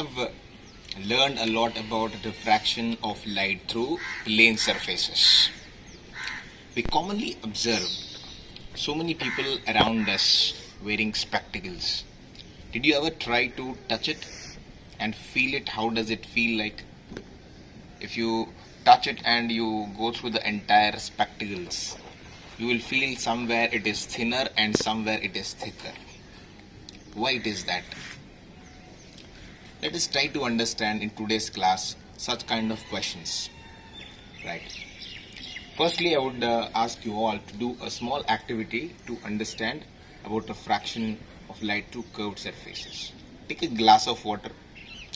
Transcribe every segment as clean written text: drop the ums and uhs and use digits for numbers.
have learned a lot about diffraction of light through plane surfaces. We commonly observe so many people around us wearing spectacles. Did you ever try to touch it and feel it? How does it feel like? If you touch it and you go through the entire spectacles, you will feel somewhere it is thinner and somewhere it is thicker. Why it is that? Let us try to understand in today's class such kind of questions. Right. Firstly, I would ask you all to do a small activity to understand about refraction of light through curved surfaces. Take a glass of water,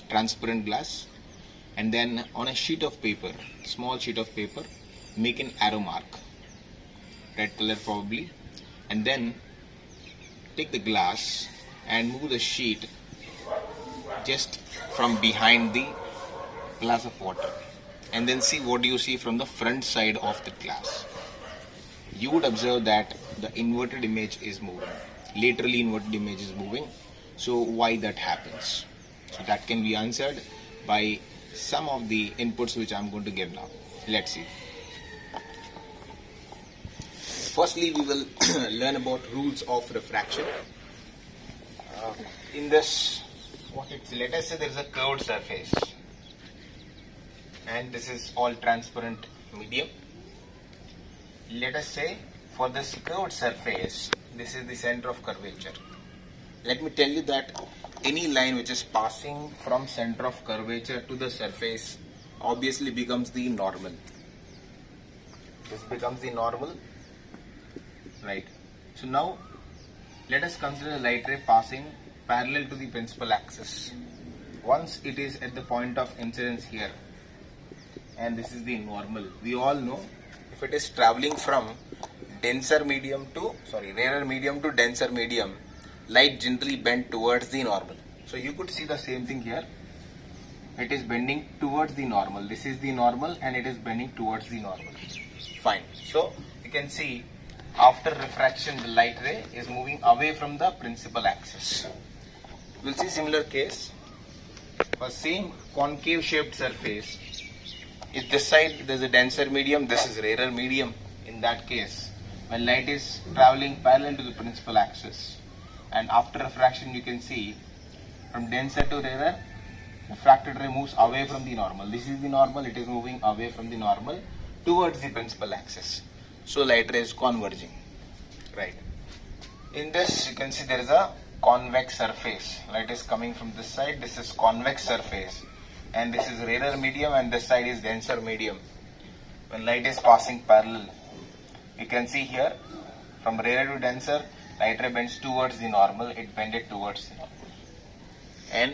transparent glass, and then on a sheet of paper, small sheet of paper, make an arrow mark, red color probably, and then take the glass and move the sheet just from behind the glass of water, and then see what you see from the front side of the glass. You would observe that the inverted image is moving, laterally inverted image is moving. So why that happens? So that can be answered by some of the inputs which I am going to give now. Let's see. Firstly, we will learn about rules of refraction. In this, let us say there is a curved surface, and this is all transparent medium. Let us say for this curved surface, this is the center of curvature. Let me tell you that any line which is passing from center of curvature to the surface obviously becomes the normal. This becomes the normal, right? So now let us consider the light ray passing parallel to the principal axis. Once it is at the point of incidence here, and this is the normal, we all know if it is traveling from rarer medium to denser medium, light generally bend towards the normal. So you could see the same thing here. It is bending towards the normal. This is the normal and it is bending towards the normal. Fine. So you can see after refraction the light ray is moving away from the principal axis. We'll see similar case for same concave shaped surface. If this side there is a denser medium, this is rarer medium. In that case, when light is traveling parallel to the principal axis, and after refraction you can see from denser to rarer, refracted ray moves away from the normal. This is the normal, it is moving away from the normal towards the principal axis. So light ray is converging, right? In this you can see there is a convex surface. Light is coming from this side, this is convex surface, and this is rarer medium and this side is denser medium. When light is passing parallel, you can see here from rarer to denser, light ray bends towards the normal, it bended towards the normal. And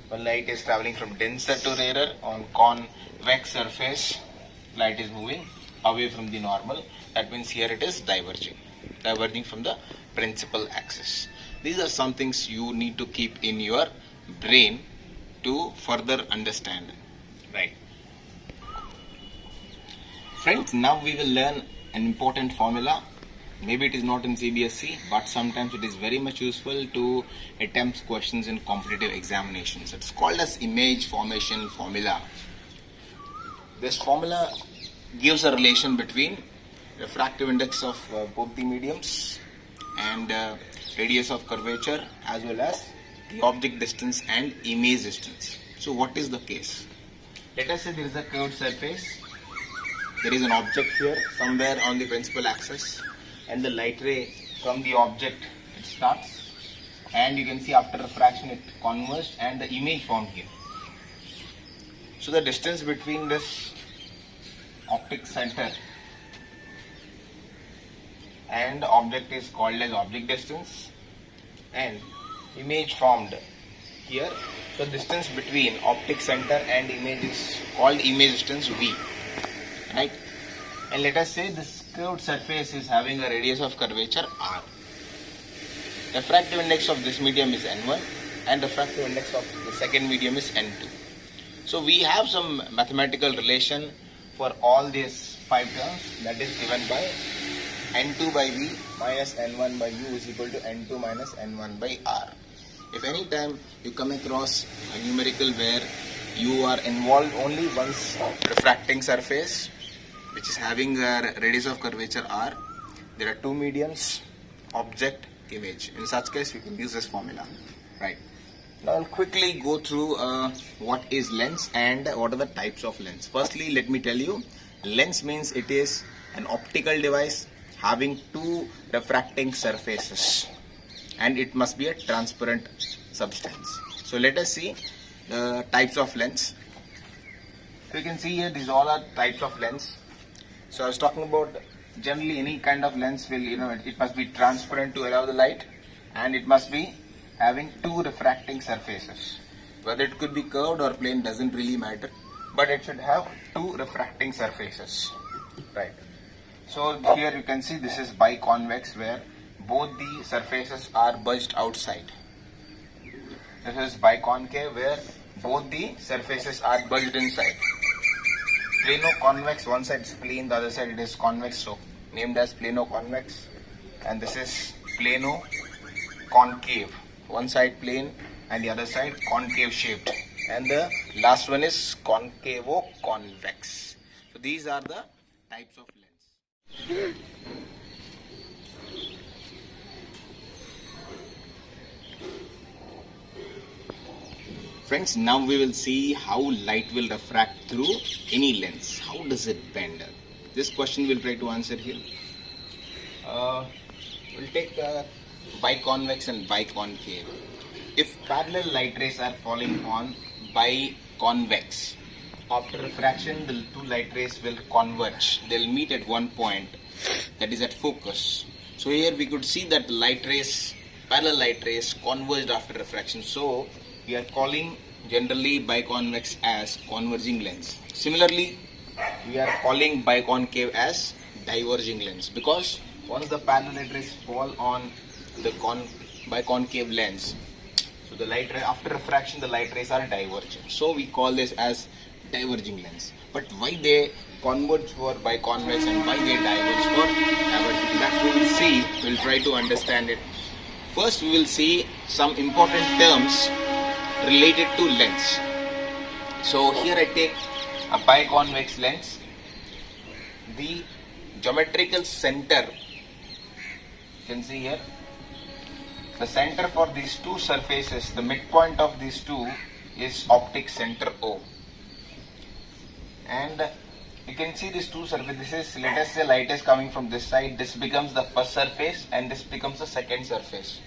when light is traveling from denser to rarer on convex surface, light is moving away from the normal. That means here it is diverging from the principal axis. These are some things you need to keep in your brain to further understand, right? Friends, now we will learn an important formula. Maybe it is not in CBSE, but sometimes it is very much useful to attempt questions in competitive examinations. It's called as image formation formula. This formula gives a relation between refractive index of both the mediums and radius of curvature, as well as the object distance and image distance. So what is the case? Let us say there is a curved surface. There is an object here somewhere on the principal axis, and the light ray from the object it starts, and you can see after refraction it converged and the image formed here. So the distance between this optic center and the object is called as object distance, and image formed here. So distance between optic center and image is called image distance V, right? And let us say this curved surface is having a radius of curvature R. Refractive index of this medium is N1 and refractive index of the second medium is N2. So we have some mathematical relation for all these 5 terms, that is given by N2 by V minus N1 by U is equal to N2 minus N1 by R. If any time you come across a numerical where you are involved only once refracting surface which is having a radius of curvature r, there are two mediums, object, image. In such case, we can use this formula, right? Now I'll quickly go through what is lens and what are the types of lens. Firstly, let me tell you, lens means it is an optical device having two refracting surfaces, and it must be a transparent substance. So let us see the types of lens. So you can see here, these all are types of lens. So I was talking about generally any kind of lens will, it must be transparent to allow the light, and it must be having two refracting surfaces. Whether it could be curved or plane doesn't really matter, but it should have two refracting surfaces, right? So here you can see this is biconvex where both the surfaces are budged outside. This is biconcave where both the surfaces are budged inside. Plano-convex, one side is plane, the other side it is convex, so named as plano-convex. And this is plano-concave, one side plane and the other side concave shaped. And the last one is concavo-convex. So these are the types of lens. Friends, now we will see how light will refract through any lens. How does it bend? This question we'll try to answer here. We'll take biconvex and biconcave. If parallel light rays are falling on biconvex, after refraction the two light rays will converge. They'll meet at one point, that is at focus. So here we could see that light rays, parallel light rays converged after refraction. So we are calling generally biconvex as converging lens. Similarly, we are calling biconcave as diverging lens, because once the parallel light rays fall on the biconcave lens, so the light ray, after refraction the light rays are divergent. So we call this as diverging lens. But why they converge for biconvex and why they diverge for diverging, that we will see. We'll try to understand it. First we will see some important terms related to lens. So here I take a biconvex lens. The geometrical center, you can see here, the center for these two surfaces, the midpoint of these two is optic center O. And you can see these two surfaces. Let us say light is coming from this side, this becomes the first surface and this becomes the second surface.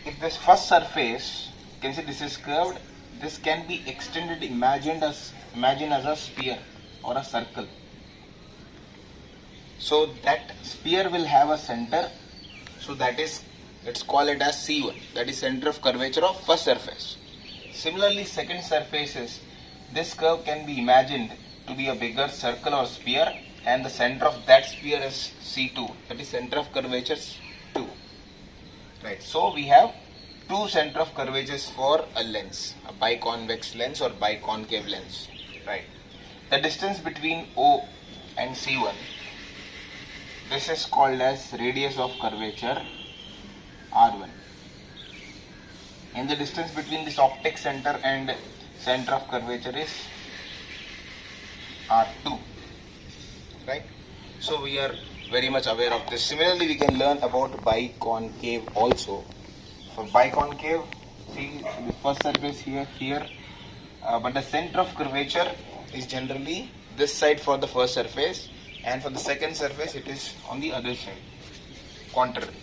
If this first surface, you can see this is curved, this can be extended, imagine as a sphere or a circle. So that sphere will have a center, so that is, let's call it as C1, that is center of curvature of first surface. Similarly, second surfaces, this curve can be imagined to be a bigger circle or sphere, and the center of that sphere is C2, that is center of curvature 2. Right, so we have two center of curvatures for a lens, a biconvex lens or biconcave lens. Right, the distance between O and C1, this is called as radius of curvature R1, and the distance between this optic center and center of curvature is R2. Right, so we are very much aware of this. Similarly, we can learn about biconcave also. For biconcave, see the first surface here, but the center of curvature is generally this side for the first surface, and for the second surface it is on the other side, contrary.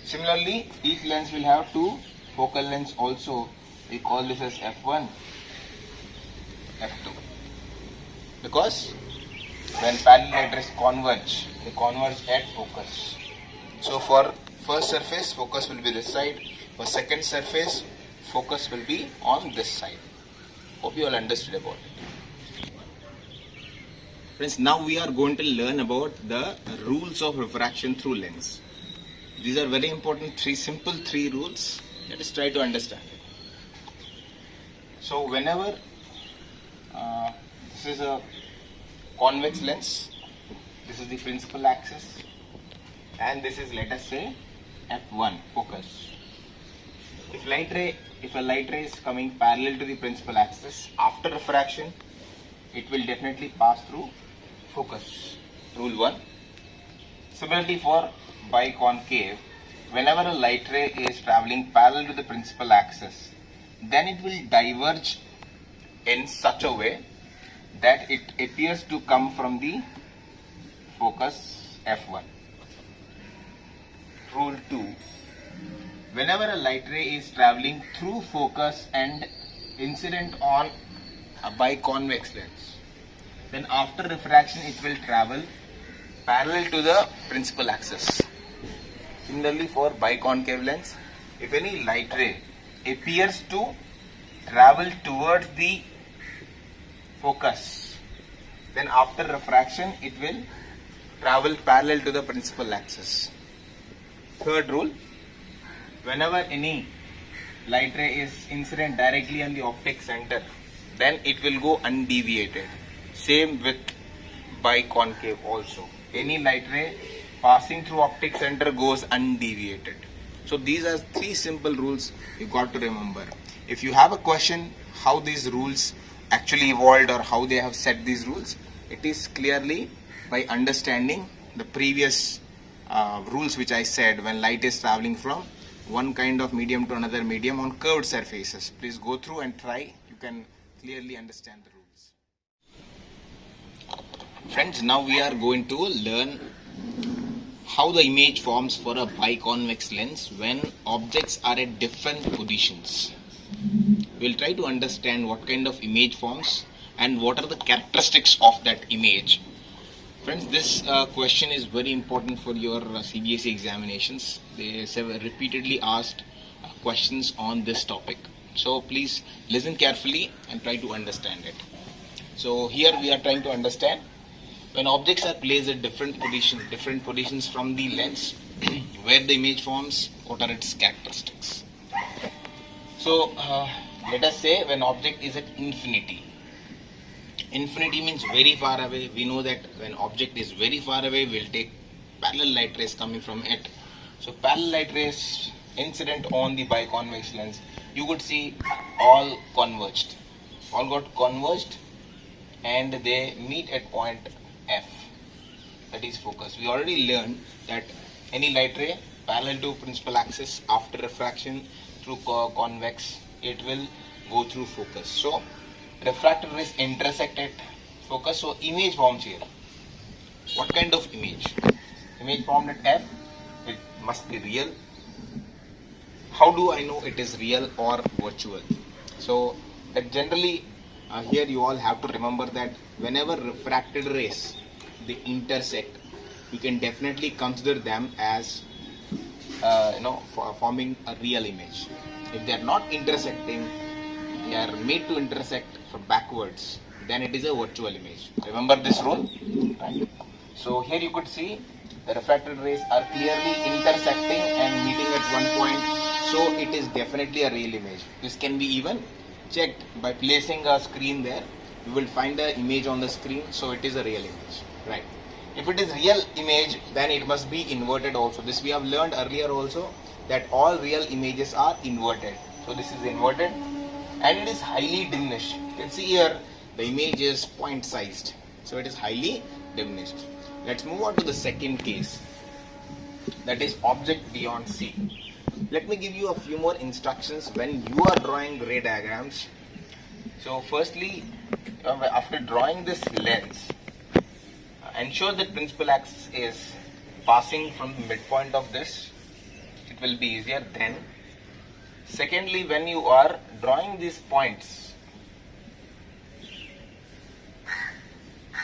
Similarly, each lens will have two focal lengths also. We call this as f1, f2, because when parallel light rays converge, they converge at focus. So for first surface, focus will be this side. For second surface, focus will be on this side. Hope you all understood about it. Friends, now we are going to learn about the rules of refraction through lens. These are very important, simple three rules. Let us try to understand it. So whenever this is a convex lens, this is the principal axis, and this is, let us say, f1, focus. If a light ray is coming parallel to the principal axis, after refraction, it will definitely pass through focus. Rule 1. Similarly for biconcave, whenever a light ray is traveling parallel to the principal axis, then it will diverge in such a way that it appears to come from the focus F1. Rule 2. Whenever a light ray is traveling through focus and incident on a biconvex lens, then after refraction it will travel parallel to the principal axis. Similarly for biconcave lens, if any light ray appears to travel towards the focus, then after refraction it will travel parallel to the principal axis. Third rule, whenever any light ray is incident directly on the optic center, then it will go undeviated. Same with biconcave also. Any light ray passing through optic center goes undeviated. So these are 3 simple rules you got to remember. If you have a question how these rules actually evolved or how they have set these rules, it is clearly by understanding the previous rules which I said when light is traveling from one kind of medium to another medium on curved surfaces. Please go through and try. You can clearly understand the rules. Friends, now we are going to learn how the image forms for a biconvex lens when objects are at different positions. We'll try to understand what kind of image forms and what are the characteristics of that image. Friends, this question is very important for your CBSE examinations. They have repeatedly asked questions on this topic. So please listen carefully and try to understand it. So here we are trying to understand when objects are placed at different positions from the lens, where the image forms, what are its characteristics. So let us say when object is at infinity. Infinity means very far away. We know that when object is very far away, we'll take parallel light rays coming from it. So parallel light rays incident on the biconvex lens, you could see all converged. All got converged and they meet at point F. That is focus. We already learned that any light ray parallel to principal axis after refraction through convex, it will go through focus. So refracted rays intersect at focus, so image forms here. What kind of image? Image formed at F, it must be real. How do I know it is real or virtual? So that generally here you all have to remember that whenever refracted rays they intersect, you can definitely consider them as forming a real image. If they are not intersecting, they are made to intersect from backwards, then it is a virtual image. Remember this rule? Right. So here you could see the refracted rays are clearly intersecting and meeting at one point, so it is definitely a real image. This can be even checked by placing a screen there. You will find the image on the screen, so it is a real image. Right. If it is real image, then it must be inverted also. This we have learned earlier also, that all real images are inverted. So this is inverted and it is highly diminished. You can see here the image is point sized, so it is highly diminished. Let's move on to the second case, that is object beyond C. Let me give you a few more instructions when you are drawing ray diagrams. So firstly, after drawing this lens, ensure that principal axis is passing from the midpoint of this. It will be easier then. Secondly, when you are drawing these points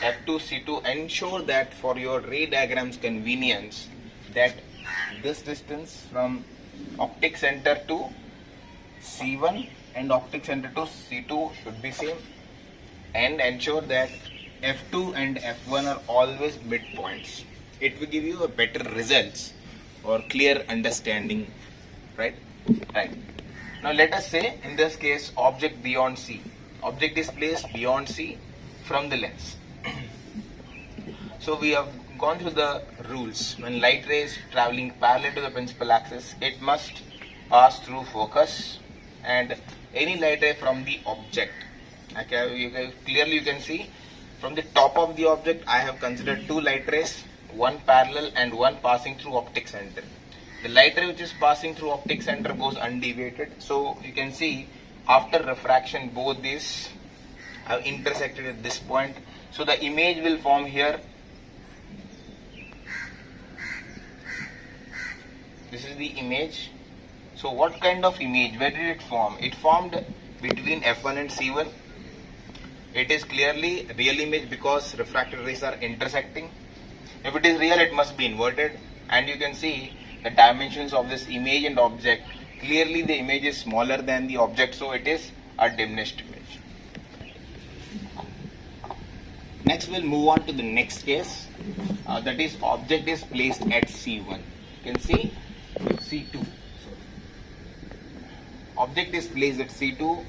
F2, C2, ensure that for your ray diagram's convenience that this distance from optic center to C1 and optic center to C2 should be same, and ensure that F2 and F1 are always midpoints. It will give you a better results or clear understanding, right? Right. Now let us say in this case object beyond C. Object is placed beyond C from the lens. So we have gone through the rules. When light ray is traveling parallel to the principal axis, it must pass through focus, and any light ray from the object. Okay, clearly you can see from the top of the object I have considered two light rays, one parallel and one passing through optic center. The light ray which is passing through optic center goes undeviated. So you can see after refraction both these have intersected at this point. So the image will form here. This is the image. So what kind of image? Where did it form? It formed between F1 and C1. It is clearly real image because refracted rays are intersecting. If it is real, it must be inverted, and you can see the dimensions of this image and object. Clearly the image is smaller than the object, so it is a diminished image. Next we'll move on to the next case, that is object is placed at C1. You can see C2. Object is placed at C2.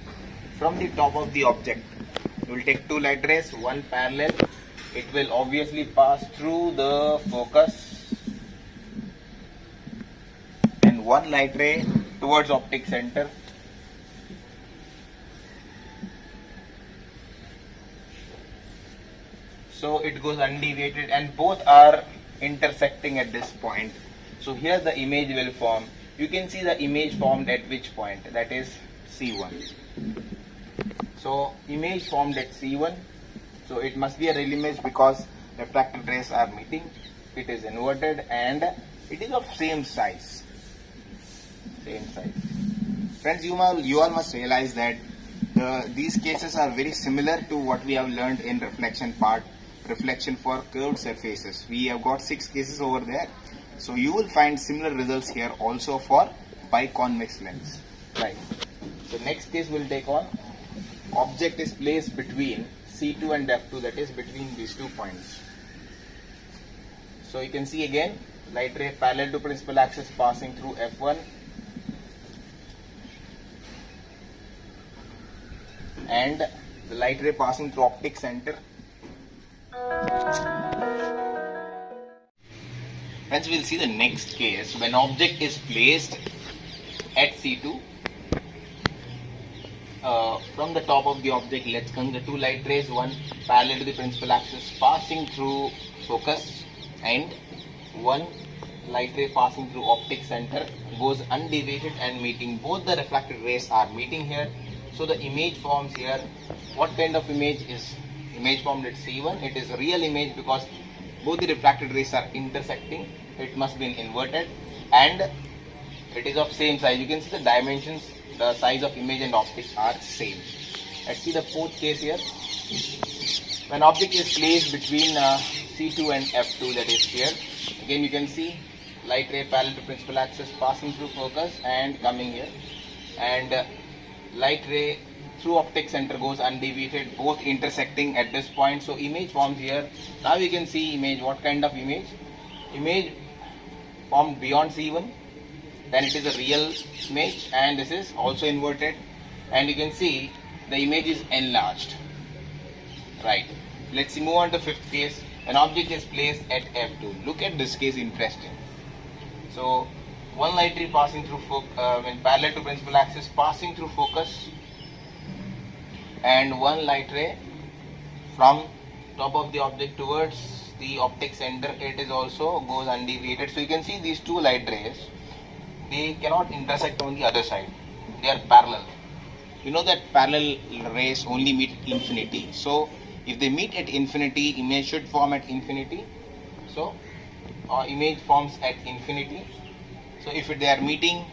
From the top of the object, you will take two light rays, one parallel. It will obviously pass through the focus, and one light ray towards optic center. So it goes undeviated and both are intersecting at this point. So here the image will form. You can see the image formed at which point? That is C1. So image formed at C1. So it must be a real image because refracted rays are meeting. It is inverted and it is of same size. Same size. Friends, you all must realize that these cases are very similar to what we have learned in reflection part. Reflection for curved surfaces. We have got 6 cases over there. So you will find similar results here also for biconvex lens. Right. So next case we'll take on object is placed between C2 and F2, that is between these 2 points. So you can see again light ray parallel to principal axis passing through F1 and the light ray passing through optic center. Friends, we'll see the next case when object is placed at C2. From the top of the object, let's consider two light rays, one parallel to the principal axis passing through focus, and one light ray passing through optic center goes undeviated and meeting. Both the refracted rays are meeting here. So the image forms here. What kind of image is image formed at C1? It is a real image because both the refracted rays are intersecting. It must be inverted and it is of same size. You can see the dimensions, the size of image and optic are same. Let's see the fourth case here. When object is placed between C2 and F2, that is here. Again you can see light ray parallel to principal axis passing through focus and coming here, and light ray through optic center goes undeviated, both intersecting at this point. So image forms here. Now you can see image. What kind of image? Image formed beyond C1. Then it is a real image, and this is also inverted, and you can see the image is enlarged. Right. Let's move on to fifth case. An object is placed at F2. Look at this case, interesting. So one light ray passing through when parallel to principal axis passing through focus, and one light ray from top of the object towards the optic center. It is also goes undeviated. So you can see these two light rays, they cannot intersect on the other side. They are parallel. You know that parallel rays only meet infinity. So if they meet at infinity, image should form at infinity. So image forms at infinity. So if they are meeting,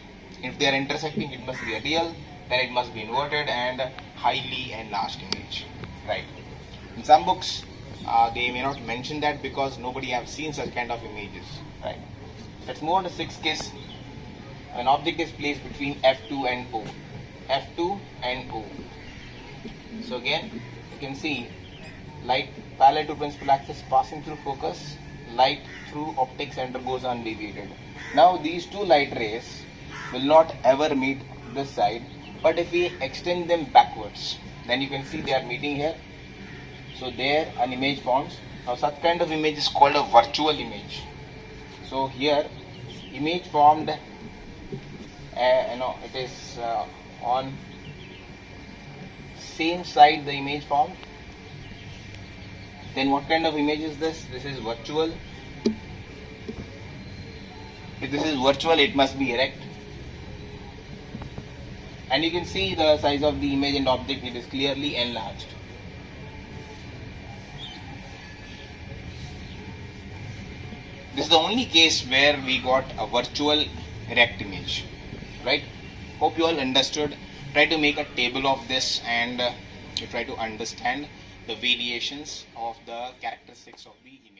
if they are intersecting, it must be a real, then it must be inverted and highly enlarged image. Right. In some books, they may not mention that because nobody have seen such kind of images. Right. Let's move on to sixth case. An object is placed between F2 and O. F2 and O. So again, you can see light parallel to principal axis passing through focus, light through optic center goes undeviated. Now these two light rays will not ever meet this side, but if we extend them backwards, then you can see they are meeting here. So there an image forms. Now such kind of image is called a virtual image. So here image formed it is on same side the image formed. Then what kind of image is this? This is virtual. If this is virtual, it must be erect. And you can see the size of the image and object, it is clearly enlarged. This is the only case where we got a virtual erect image, right? Hope you all understood. Try to make a table of this and you try to understand the variations of the characteristics of the image.